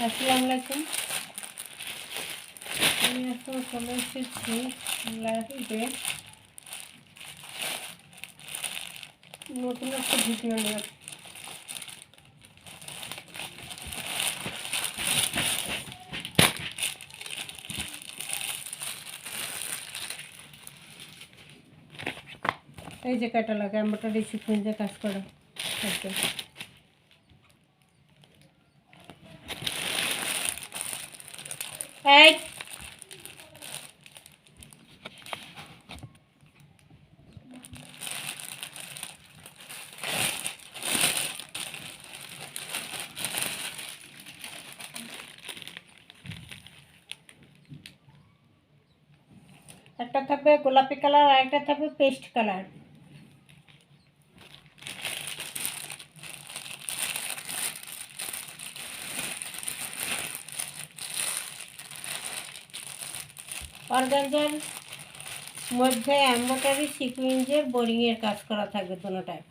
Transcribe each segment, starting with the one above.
আসসালামু আলাইকুম। আমি এখন চলে এসেছি লাইভে নতুন একটা ভিডিও নিয়ে। এই যে ক্যাটালগ এমব্রয়ডারি সিকোয়েন্সে কাজ করা একদম। এই একটা থাকবে গোলাপি কালার আর একটা থাকবে পেস্ট কালার। অর্গানজার মধ্যে এমব্রয়ডারি সিকোয়েন্সের বোরিংয়ের কাজ করা থাকবে দুটোটায়।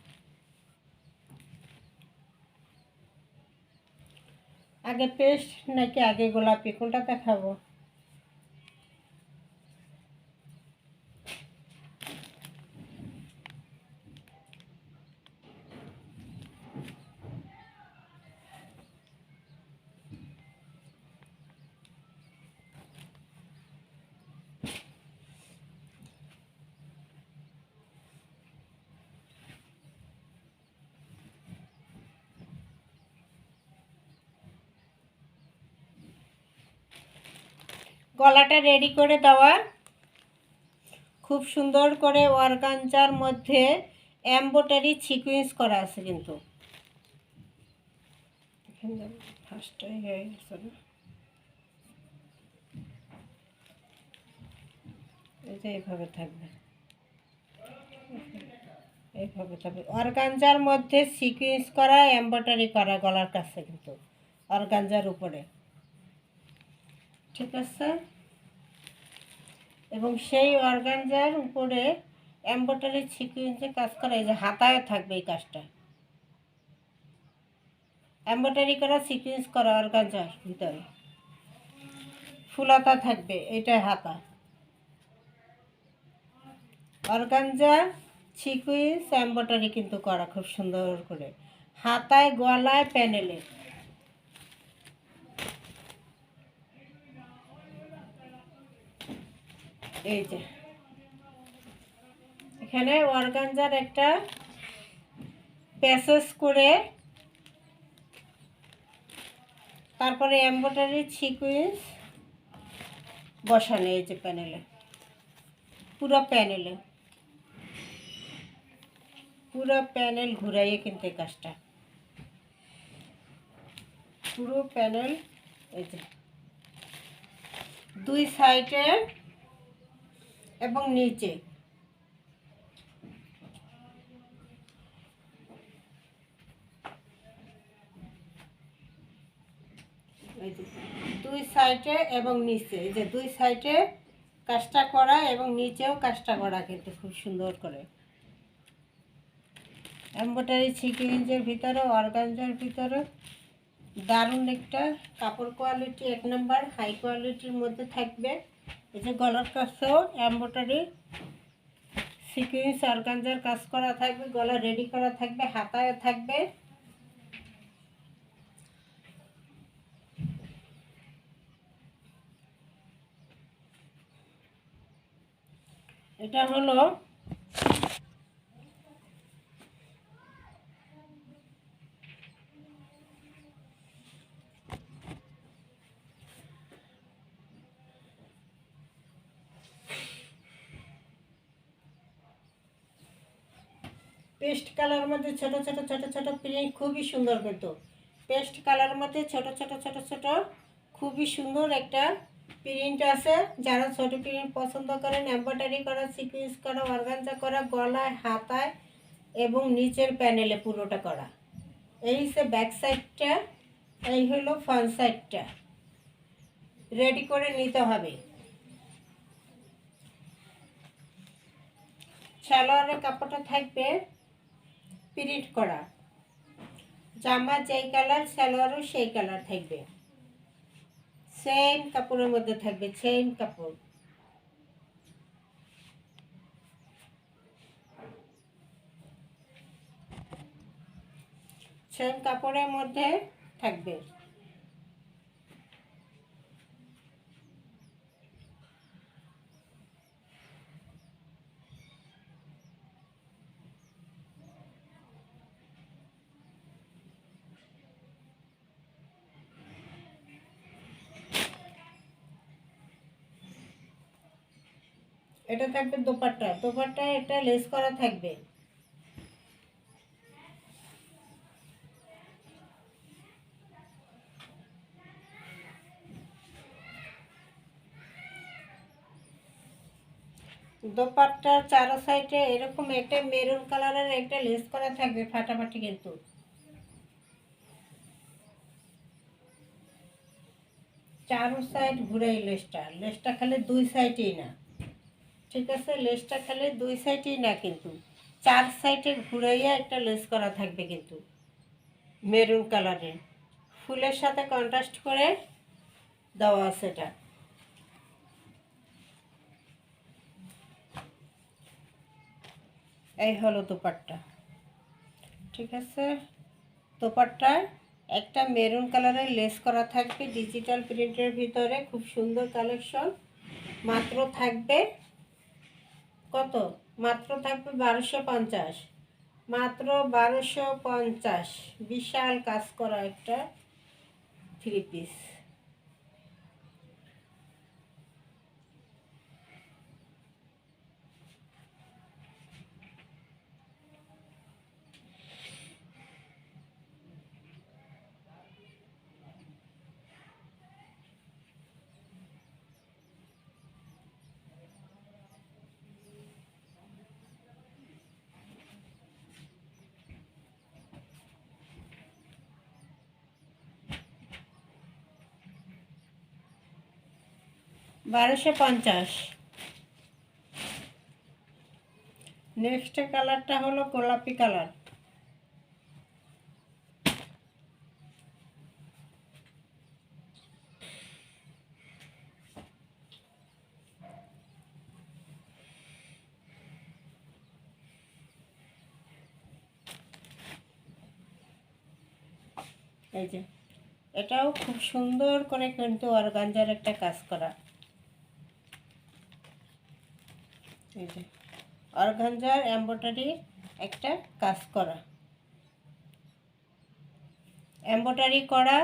আগে পেস্ট নাকি আগে গোলাপি, কোনটা দেখাবো? গলাটা রেডি করে দেওয়া, খুব সুন্দর করে অর্গানজার মধ্যে এমব্রয়ডারি সিকোয়েন্স করা আছে। কিন্তু ফার্স্টটাই হয়ে গেছে না, এই যে এইভাবে থাকবে, এইভাবে থাকবে। অর্গানজার মধ্যে সিকোয়েন্স করা এমব্রয়ডারি করা গলার কাছে, কিন্তু অর্গানজার উপরে, ঠিক আছে। এবং সেই অর্গানজার উপরে এমব্রয়ডারি সিকোয়েন্সে কাজ করা, এই যে হাতায় থাকবে এই কাজটা, এমব্রয়ডারি করা সিকোয়েন্স করা অর্গানজার ভিতরে ফুলাতা থাকবে, এইটাই হাতা। অর্গানজা সিকোয়েন্স এমব্রয়ডারি কিন্তু করা খুব সুন্দর করে, হাতায় গলায় প্যানেলে। এই যে এখানে অর্গানজার একটা প্যাসেজ করে তারপরে এমব্রয়ডারি সিকোয়েন্স বসানো, এই যে প্যানেলে, পুরো প্যানেল ঘুরাইয়ে কিন্তু এই কাজটা, পুরো প্যানেল, এই যে দুই সাইডে এবং নিচে, এই যে দুই সাইডে এবং নিচে, এই যে দুই সাইডে কাজটা করা এবং নিচেও কাজটা করা কিন্তু খুব সুন্দর করে। এমব্রয়ডারি সিকোয়েন্সের ভিতরে অর্গানজার ভিতরে দারুণ একটা কাপড় কোয়ালিটি, এক নম্বর হাই কোয়ালিটির মধ্যে থাকবে। এই যে গলার কাছেও এমব্রয়ডারি সিকোয়েন্স অর্গানজার কাজ করা থাকবে, গলা রেডি করা থাকবে, হাতায় থাকবে। এটা হলো পেস্ট কালার মধ্যে ছোট ছোট ছোট ছোট প্রিন্ট, খুবই সুন্দর। কিন্তু পেস্ট কালার মধ্যে ছোট ছোট ছোট ছোট খুবই সুন্দর একটা প্রিন্ট আছে। যারা ছোট প্রিন্ট পছন্দ করেন, এমব্রয়ডারি করা সিকোয়েন্স করা অর্গানজা করা গলায় হাতায় এবং নিচের প্যানেলে পুরোটা করা। এই হচ্ছে ব্যাক সাইডটা, এই হলো ফ্রন্ট সাইডটা। রেডি করে নিতে হবে। সালোয়ারের কাপড়টা থাকবে প্রিন্ট করা, জামা যেই কালার সালোয়ারও সেই কালার থাকবে। সেম কাপড়ের মধ্যে থাকবে, সেম কাপড়। সেম কাপড়ের মধ্যে থাকবে। এটা থাকবে দোপাট্টা, দোপাট্টা এটা লেস করা থাকবে। দোপাট্টার চারো সাইডে এরকম একটা মেরুন কালারের একটা লেস করা থাকবে ফাটাফাটি, কিন্তু চারো সাইড ঘুরাই লেসটা, লেসটা খালি দুই সাইডেই না, ঠিক আছে? লেসটা খালি দুই সাইডেই না, কিন্তু চার সাইডে ঘুরাইয়া একটা লেস করা থাকবে, কিন্তু মেরুন কালারের ফুলের সাথে কন্ট্রাস্ট করে দেওয়া আছে এটা। এই হলো দোপাট্টা, ঠিক আছে? দোপাট্টায় একটা মেরুন কালারের লেস করা থাকবে ডিজিটাল প্রিন্টের ভিতরে, খুব সুন্দর কালেকশন। মাত্র থাকবে কত? মাত্র থাকবে 1250, মাত্র 1250। বিশাল কাজ করা একটা থ্রি পিস। বারোশো পঞ্চাশ। নেক্সট কালারটা হলো গোলাপি কালার। এই যে এটাও খুব সুন্দর করে কিন্তু অর্গানজার একটা কাজ করা। এই যে অর্গানজার এমব্রয়ডারি একটা কাজ করা, এমব্রয়ডারি করা,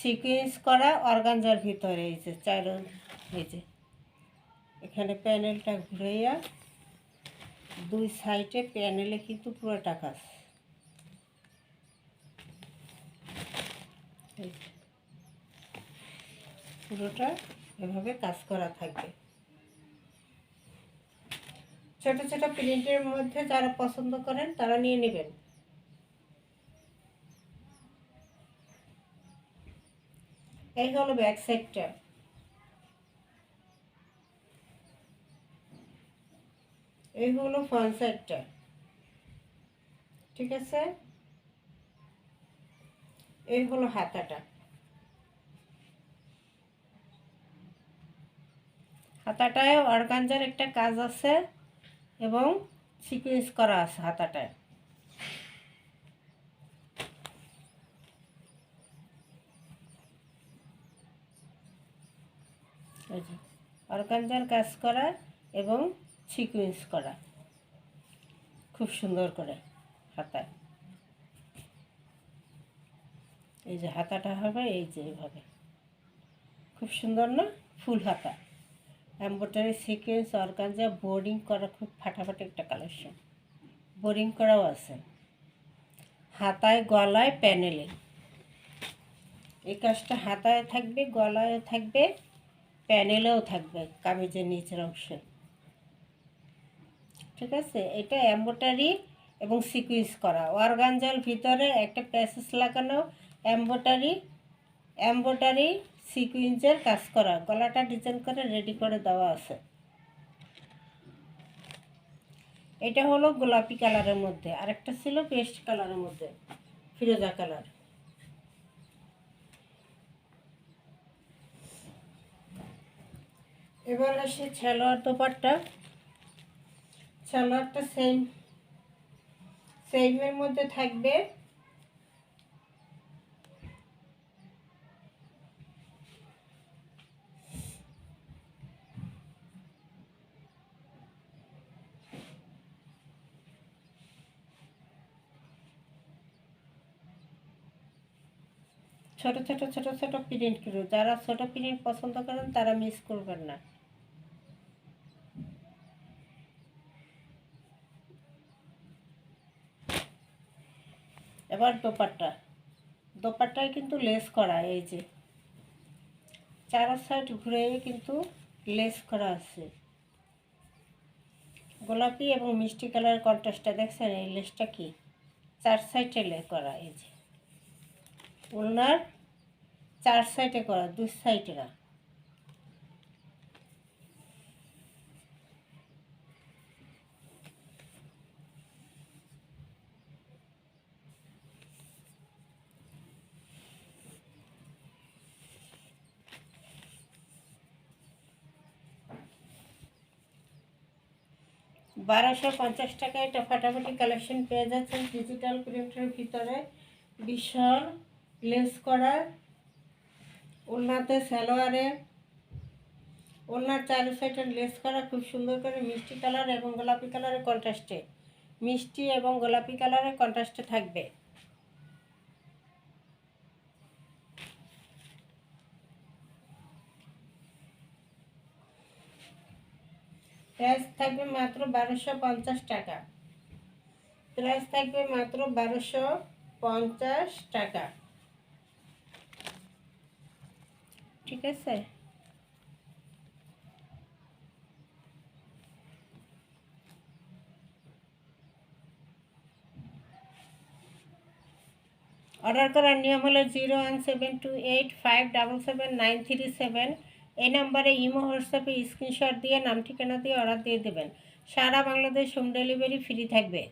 সিকোয়েন্স করা অর্গানজার ভিতরে। এই যে চারো, এই যে এখানে প্যানেলটা ঘুরাইয়া দুই সাইডে প্যানেলে কিন্তু পুরোটা কাজ। পুরোটা এভাবে কাজ করা থাকবে। ছোট ছোট প্রিন্টের মধ্যে যারা পছন্দ করেন তারা নিয়ে নেবেন। এই হলো ব্যাক সাইডটা, এই হলো ফ্রন্ট সাইডটা, ঠিক আছে? এই হলো হাতাটা, হাতাটায় অর্গানজার একটা কাজ আছে এবং সিকোয়েন্স করা আছে হাতাটায়। এই যে অর্গানজার কাজ করা এবং সিকোয়েন্স করা খুব সুন্দর করে হাতায়। এই যে হাতাটা হবে এই যে এইভাবে, খুব সুন্দর না? ফুল হাতা, এমব্রয়ডারি সিকোয়েন্স অর্গানজা বোর্ডিং করা, খুব ফাটাফাটি একটা কালেকশন। বোর্ডিং করাও আছে হাতায়, গলায়, প্যানেলে। এই কাজটা হাতায় থাকবে, গলায় থাকবে, প্যানেলেও থাকবে কামিজের নিচের অংশে, ঠিক আছে? এটা এমব্রয়ডারি এবং সিকোয়েন্স করা, অর্গানজার ভিতরে একটা প্যাসেজ লাগানো, এমব্রয়ডারি সিকোয়েন্সের কাজ করা, গলাটা ডিজাইন করে রেডি করে দেওয়া আছে। এটা হলো গোলাপি কালারের মধ্যে, আরেকটা ছিল পেস্ট কালারের মধ্যে, ফিরোজা কালার। এবার আসি সালোয়ার দোপাট্টা। সালোয়ারটা সেমের মধ্যে থাকবে। ছোট ছোট ছোট ছোট প্রিন্ট করো, যারা ছোট প্রিন্ট পছন্দ করেন তারা মিস করবেন না। এবার দোপাট্টায় কিন্তু লেস করা, এই যে চার সাইড ঘুরে কিন্তু লেস করা আছে। গোলাপি এবং মিষ্টি কালারের কন্ট্রাস্টটা দেখছেন, এই লেসটা কি চার সাইডে লে করা, এই যে ওনার চার সাইডে করা, দুই সাইডে না। $1250 এটা ফাটাফাটি কালেকশন পেয়ে যাচ্ছেন ডিজিটাল প্রিন্টের ভিতরে। বিশাল লেস করা, ওড়নাতে সালোয়ারে ওড়নার চারু সাইডে লেস করা, খুব সুন্দর করে মিষ্টি কালার এবং গোলাপি কালারের কন্ট্রাস্টে, মিষ্টি এবং গোলাপি কালারের কন্ট্রাস্টে থাকবে। প্রাইস থাকবে মাত্র 1250 টাকা। প্রাইস থাকবে মাত্র 1250 টাকা। ঠিক আছে, অর্ডার করার নিয়ম হলো 017285777937। এই নাম্বারে ইমো হোয়াটসঅ্যাপে স্ক্রিনশট দিয়ে নাম ঠিকানা দিয়ে অর্ডার দিয়ে দেবেন। সারা বাংলাদেশ হোম ডেলিভারি ফ্রি থাকবে।